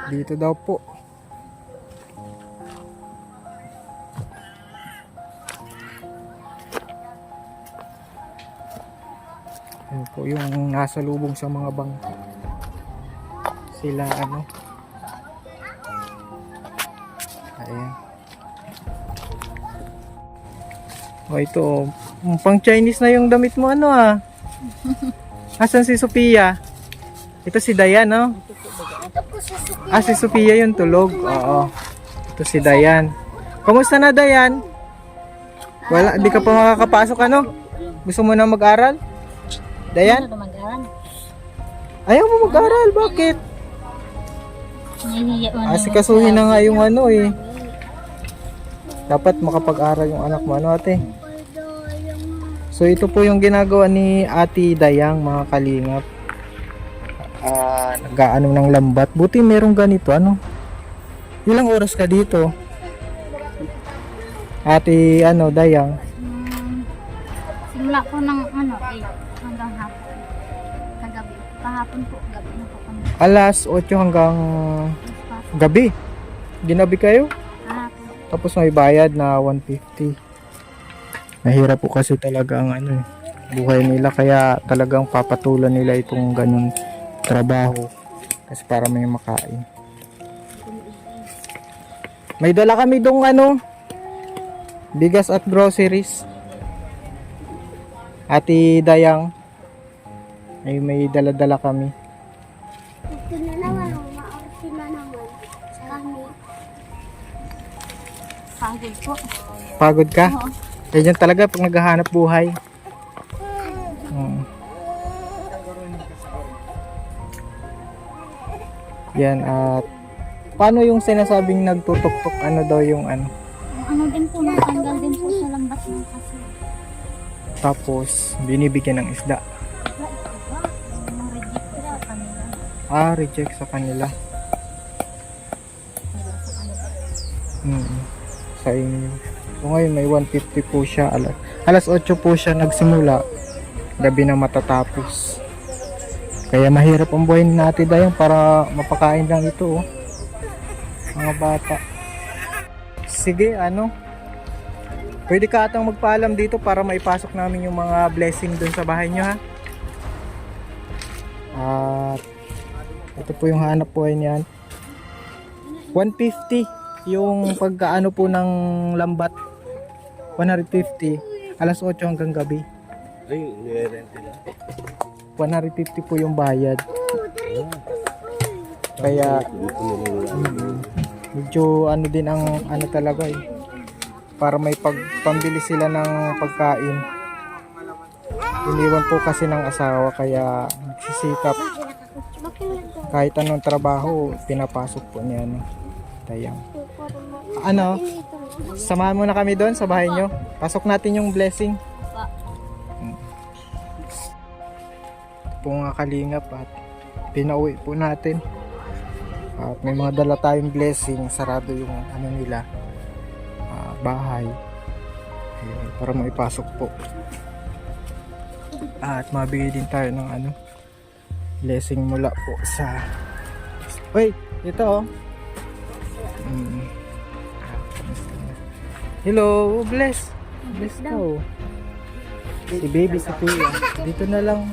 Dito daw po. Yan po yung nasa lubong sa mga bangka. Sila ano. Ayan. O ito, pang Chinese na yung damit mo ano ah. Asan si Sophia? Ito si Dayan, no? Ah, si Sophia yung tulog. Oo. Ito si Dayan. Kamusta na, Dayan? Wala, di ka pa makakapasok, ano? Gusto mo na mag-aral? Dayan? Ayaw mo mag-aral, bakit? Asikasuhin na nga yung ano eh. Dapat makapag-aral yung anak mo, ano ate? So ito po yung ginagawa ni Ate Dayang, mga kalingap. Nag-aano ng lambat. Buti merong ganito, ano? Ilang oras ka dito? Ate, ano, Dayang? Simula po ng ano, 8 hanggang hapon. Kagabi. Kahapon po, gabi na po kami. Alas 8 hanggang gabi. Ginabi kayo? Kahapon. Tapos may bayad na 150. Mahirap po kasi talaga ang ano, buhay nila, kaya talagang papatulan nila itong ganung trabaho kasi para may makain. May dala kami dong ano, bigas at groceries. Ate Dayang, may dala-dala kami. Ito na naman, maarte na naman. Sa kami. Pagod po. Pagod ka? Oo. Ganyan talaga pag naghahanap buhay. Yan, at paano yung sinasabing nagtutok-tok, ano daw yung ano? Ano din po, natanggal din po sa lambat ng kasi. Tapos binibigyan ng isda. Mga reject sa kanila. Reject sa kanila. Sa inyo. So ngayon may 150 po siya. Alas 8 po siya nagsimula. Gabi na matatapos. Kaya mahirap ang buhay natin dahil para mapakain lang ito, oh. Mga bata. Sige, ano? Pwede ka atang magpaalam dito para maipasok namin yung mga blessing dun sa bahay nyo, ha? At ito po yung hanap buhay niyan. 150 yung pagkaano po ng lambat. 150 alas 8 hanggang gabi. 150 po yung bayad. Kaya medyo ano din ang ano talaga eh, para may pambili sila ng pagkain. Iniwan po kasi ng asawa, kaya nagsisikap kahit anong trabaho pinapasok po niya, no? Dayang. Ano? Samahan mo na kami doon sa bahay nyo. Pasok natin yung blessing. Ito po nga kalingap at pinauwi po natin. At may mga dala tayong blessing. Sarado yung ano nila, bahay. Para maipasok po. At mabigay din tayo ng ano, blessing mula po sa... Uy! Ito oh. Hello, bless. Bless daw. Si baby sa kuya. Dito na lang.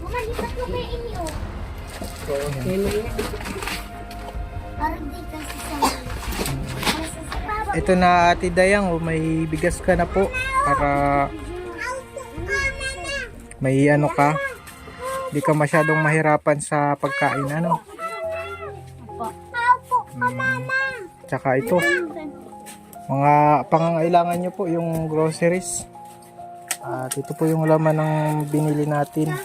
Bumalipat ko kay inyo. Parang di kasi sa Ito na Ate Dayang, oh, may bigas ka na po para may ano ka. Hindi ka masyadong mahirapan sa pagkain, ano. Tsaka ito, mga pangangailangan nyo po, yung groceries. At ito po yung laman ng binili natin.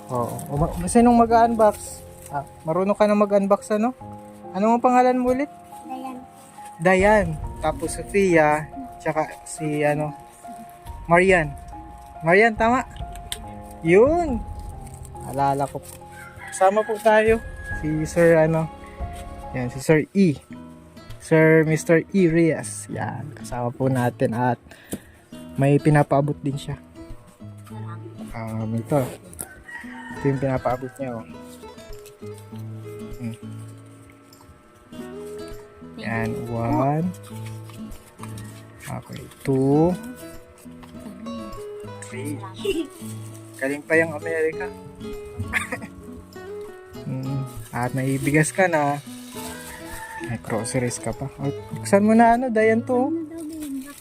Oo. Sinong mag-unbox? Marunong ka na mag-unbox, ano? Ano ang pangalan mo ulit? Dayan. Dayan. Tapos Sophia. Tsaka si ano, Marian. Marian, tama? Yun. Alala ko. Kasama po tayo. Si Sir ano. Yan, si Sir E. Sir Mr. E. Reyes. Yan. Kasama po natin at may pinapaabot din siya. Ito. Ito yung pinapaabot niya, oh. Yan, 1. Okay, 2. 3. Galing pa yung Amerika. At may bigas ka na. May groceries ka pa. O, buksan mo na ano, Dayan to.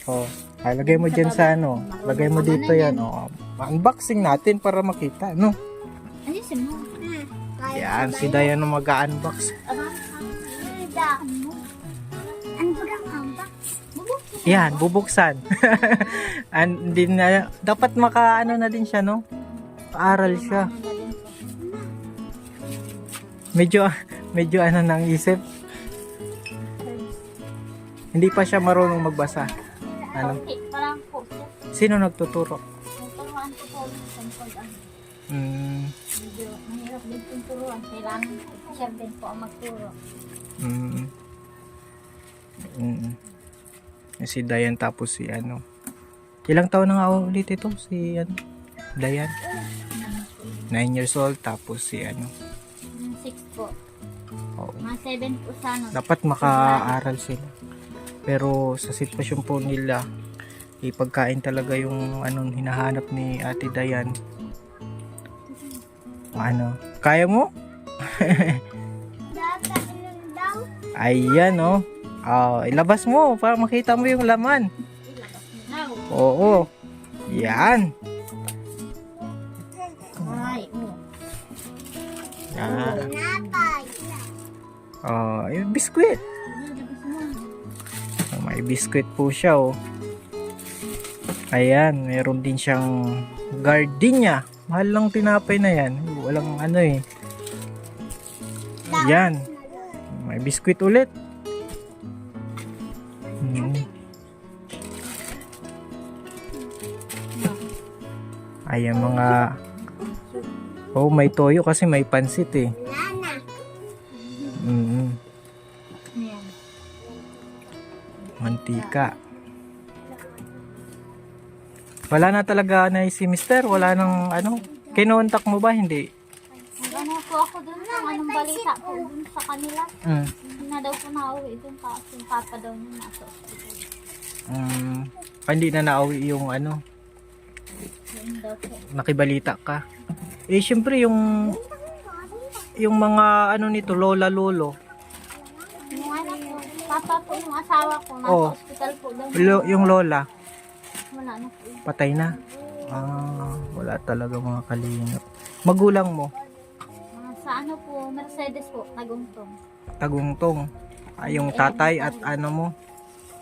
Oh, lagay mo dyan sa ano. Lagay mo dito yan. Oh, unboxing natin para makita, no? Ayusin mo. Yan, si Dayan ang mag-unbox. Ano ba ang unbox? Yan, bubuksan. And din na dapat maka-ano na din siya, no? Paaral siya. Medyo ano nang isip. Hindi pa siya marunong magbasa. Ano? Okay, parang po. Sino nagtuturo? Turuan ko po sa pag-ano. Medyo mahirap din yung turuan. Kailangan siya din po ang magturo. Si Dayan tapos si ano. Ilang taon na nga ulit ito? Si ano? Dayan. 9 years old tapos si ano. 6 po. Oo. Mga 7 po sa ano. Dapat makaaral sila. Pero sa sitwasyon po nila, ipagkain talaga yung anong hinahanap ni Ate Dayan. Ano? Kaya mo? Ayan, oh. Ilabas mo para makita mo yung laman. Oo. Yan. Yan. Yung biskwit. May biskwit po siya, oh. Ayan, meron din siyang gardenia. Mahal lang tinapay na yan. Walang ano eh. Yan. May biskwit ulit. Ayan mga... Oh, may toyo kasi may pansit eh. Mantika. Wala na talaga na si Mister. Wala nang ano. Kinontak mo ba? Hindi. Ano po ako dun sa anong balita po dun sa kanila. Hindi na daw po nauwi dun pa. Yung papa daw niya nasa hospital. Hindi na nauwi yung ano. Yun daw po. Nakibalita ka. Eh syempre yung mga ano nito, lola lolo. Yung ano po, papa po yung asawa ko nasa hospital po daw. Yung lola. Wala na po. Patay na. Wala talaga mga kalingap. Magulang mo? Sa ano po, Mercedes po, Tagungtong. Tagungtong. Yung tatay at ano mo?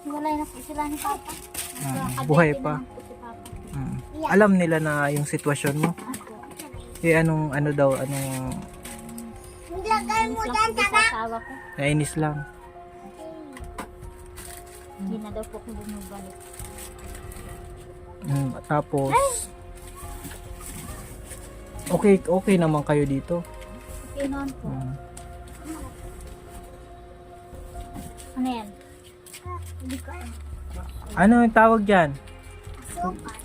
Wala na po sila ni Papa. Buhay pa. Po si Papa. Alam nila na yung sitwasyon mo? Eh anong ano daw, anong... Nainis lang po sa asawa ko. Nainis lang. Hindi na daw po ko bumabalik. Tapos... Okay naman kayo dito. Okay noon po. Ano yan? Hindi ko alam. Ano yung tawag dyan? Asukar.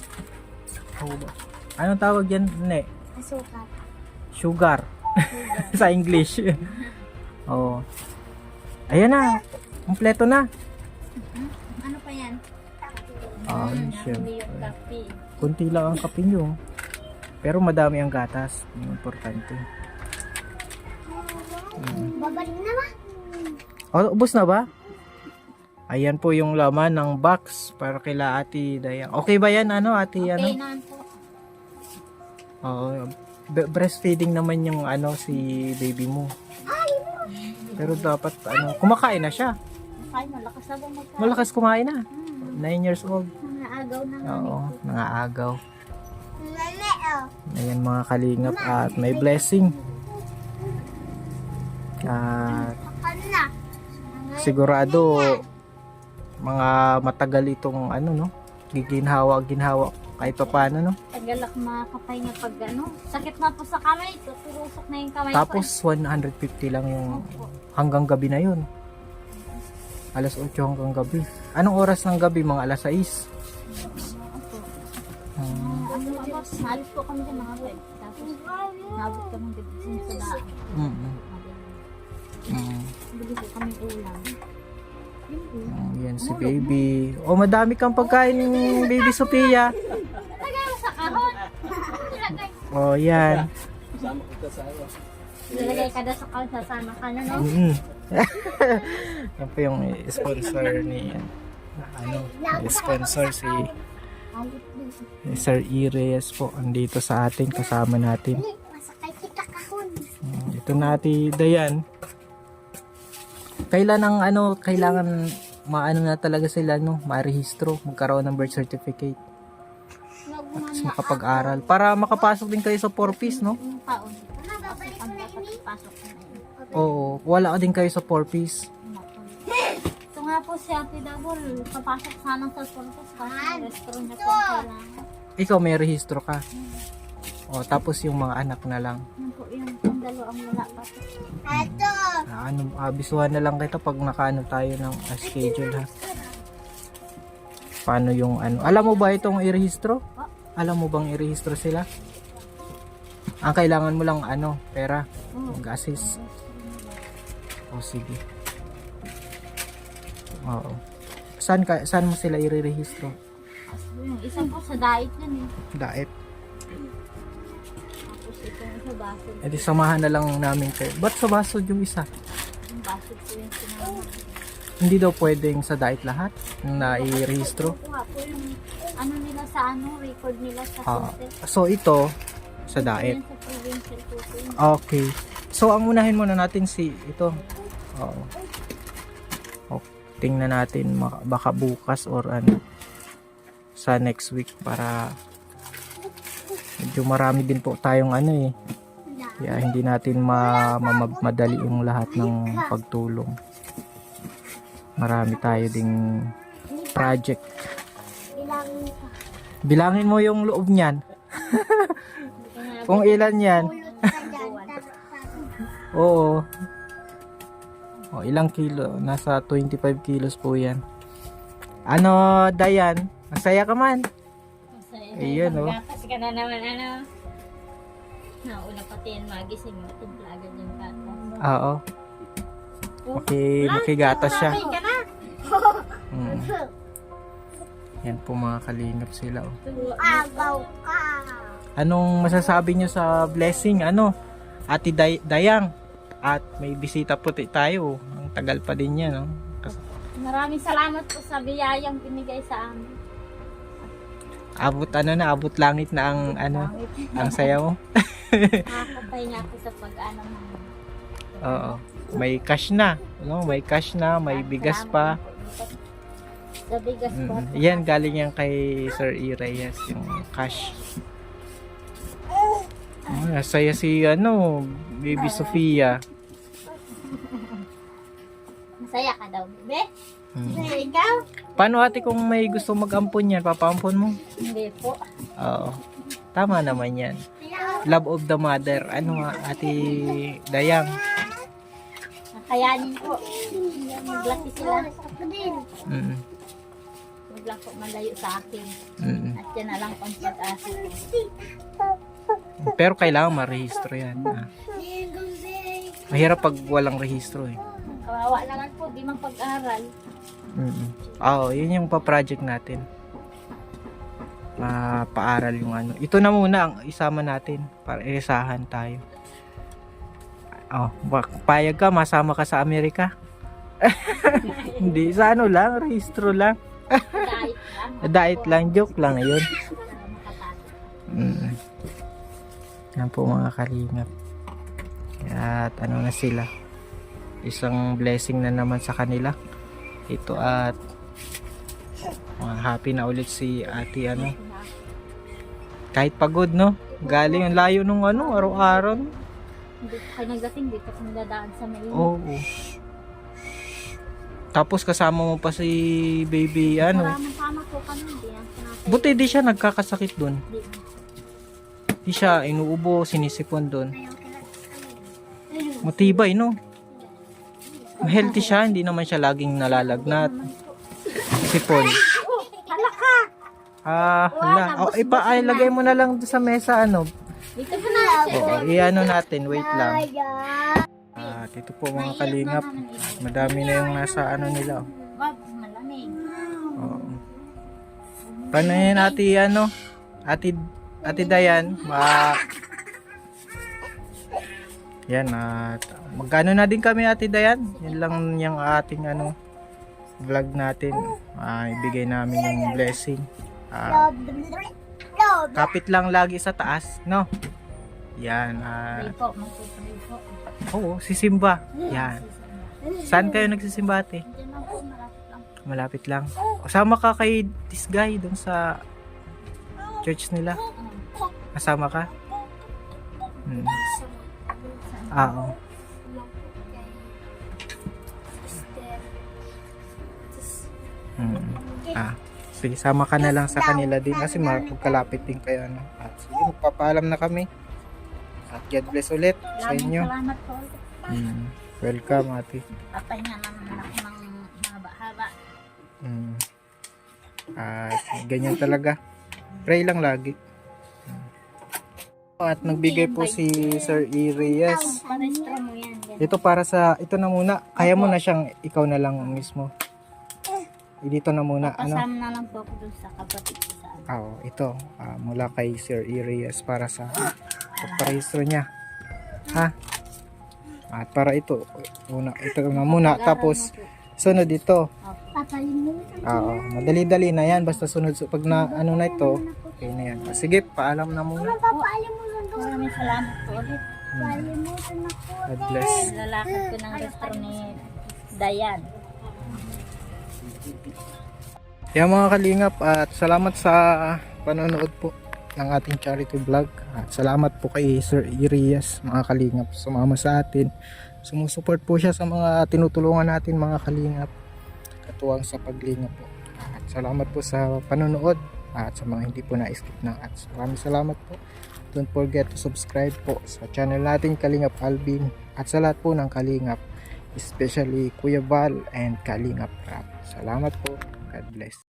Anong tawag dyan? Ne? Asukar. Sugar. Sa English. Oh. Ayan na. Kompleto na. Ano pa yan? Siyempre. Hindi yung kape. Kunti lang ang kape nyo. Pero madami ang gatas. Yung importante. Babalik na ba? Ubos na ba? Ayan po yung laman ng box para kila Ate Dayan. Okay ba yan? Ano, Ate? Okay ano? noon po. Breastfeeding naman yung ano si baby mo. Pero dapat ano, kumakain na siya. Ay, malakas na ba magkain? Malakas kumain na. 9 years old. Nangaagaw na nga. Oo, nangaagaw. Ayan mga kalingap at may blessing. At sigurado mga matagal itong ano no, ginhawa kahit pa paano no. Tagalak makakapay na pag ano. Sakit na po sa kamay. Tuturusok na yung kamay Tapos 150 lang yung hanggang gabi na yun. Alas 8 hanggang gabi. Anong oras ng gabi? Mga alas 6. Halos po kami sa mga web. Tapos nabot kami dito sa daan. Bili po kami ulam. Yan si baby. Oh, madami kang pagkain, baby Sophia. Lagay mo sa kahon. Ilagay. Oh, yan. Ilagay ka daw sa kahon, sasama ka na, no? Yan po yung sponsor ni sponsor si Sir E. Reyes po. Andito sa atin, kasama natin. Masakay kita kahon. Ito na Ate Dayan. Kailangan maano na talaga sila, no? Marehistro, magkaroon ng birth certificate. At makapag-aral. Para makapasok din kayo sa 4-piece, no? Yung taon. Ang dapat ipasok na yun. Oo, wala din kayo sa 4-piece. Ito nga po si Ate Double, papasok sana sa Purpose kasi restaurant niya po ang kailangan. Ikaw may rehistro ka. O, tapos yung mga anak na lang. Yun po yun, ang dalawang wala pa po. Bisuhan na lang kita pag nakaano tayo ng schedule, ha. Paano yung alam mo ba itong irehistro? Alam mo bang irehistro sila? Ang kailangan mo lang pera, mag-assist. O sige. Oo. Saan mo sila irerehistro? Yung isa po sa diet yun eh. Daet. Tapos ito yung sa basod. E di samahan na lang namin kayo. Ba't sa basod yung isa? Yung basod po yung sinama. Hindi daw pwedeng sa diet lahat na i-rehistro. Kuha po yung nila sa record nila sa concept. So ito sa diet. Yun sa provincial po po yun. Okay. So ang unahin muna natin ito. Oo. Tingnan natin baka bukas or sa next week para medyo marami din po tayong kaya hindi natin madali yung lahat ng pagtulong. Marami tayo ding project. Bilangin mo yung loob niyan. Kung ilan yan. Oo. Ilang kilo? Nasa 25 kilos po yan. Dayan? Masaya ka man? Masaya. Ayun, Gatas ka na naman, Nauna pati yan magising, matimpla agad yung gatas. Oo. Makigatas siya. Ka na. Yan po mga kalingap sila. Agaw ka. Anong masasabi nyo sa blessing? Ate Dayang. At may bisita po tayo. Ang tagal pa din yan. Maraming salamat po sa biyayang binigay sa amin. Abot langit na ang saya mo. Nakakapay niya ako sa pag-alam namin. Oo. May cash na. May cash na, may bigas pa. Sa bigas po. Yan, galing yan kay Sir E. Reyes, yung cash. Saya si baby Sophia. Masaya ka daw, bebe? Masaya ikaw? Paano ate kung may gusto mag-ampon yan? Papaampon mo? Hindi po. Oo. Tama naman yan. Love of the mother. Ate Dayang? Nakayanin po. Maglaki sila. Maglang po malayo sa akin. At yan na lang pang pag-asa. Pero kailangan marehistro yan. Mahirap pag walang rehistro eh. Kawawa naman po, di man pag-aral. Yun yung pa-project natin. Paaral yung Ito na muna ang isama natin para isahan tayo. Payag ka, masama ka sa Amerika? Hindi, sa lang, rehistro lang. Diet lang. Diet lang, joke lang yun. Yan po mga kalingap. At na sila. Isang blessing na naman sa kanila. Ito at happy na ulit si ate kahit pagod galing ang layo nung araw-araw. Hindi ko kayo nagdating dito kung dadaan sa main. Oo. Tapos kasama mo pa si baby Maraming tama po kami. Hindi yan sinasay. buti di siya nagkakasakit dun. Hindi. Di siya inuubo, sinisipon dun. Matibay healthy siya, hindi naman siya laging nalalagnat. Sipon. Hala. Lagay mo na lang sa mesa Dito po na. Natin, wait lang. Ito po mga kalingap. Madami na yung nasa nila. Wag, malaki. panig. Oo. Paano yun, ate Dayan? Yan, at magkano na din kami, ate Dayan? Yan lang yung ating vlog natin. Ibigay namin yung blessing. Kapit lang lagi sa taas, no? Yan. Pray po, magpupray po. Oo, sisimba. Yan. Saan kayo nagsisimba, ate? Diyan lang po, Malapit malapit lang. lang. Kasama ka kay this guy dun sa church nila. Kasama ka? Oo. Sige, sama ka na lang sa kanila din kasi magkalapit din kayo. At sige, magpapaalam na kami. At God bless ulit sa inyo. Salamat po ulit. Welcome, ate. Papahinga naman ako ng haba-haba. At ganyan talaga. Pray lang lagi. At nagbigay po si Sir Irias. Parestro mo yan. Ito ito na muna. Kaya mo na siyang ikaw na lang mismo. Dito na muna. Kasama na lang po ako dun sa kapatid ko sa Ito. Mula kay Sir Irias para sa pagparehistro niya. Ha? At para ito na muna. Tapos, sunod ito. Oo. Madali-dali na yan. Basta sunod. Pag na ito, okay na yan. Sige, paalam na muna. Maraming salamat po ulit. God bless. Lalakad ko ng restro ni Dayan. Yan mga kalingap, at salamat sa panonood po ng ating charity vlog. At salamat po kay Sir Irias, mga kalingap, sumama sa atin. Sumusuport po siya sa mga tinutulungan natin, mga kalingap, katuwang sa paglingap po. At salamat po sa panonood at sa mga hindi po na-skip ng ads. Maraming salamat po. Don't forget to subscribe po sa channel natin Kalingap Alvin at sa lahat po ng Kalingap, especially Kuya Val and Kalingap Rap. Salamat po. God bless.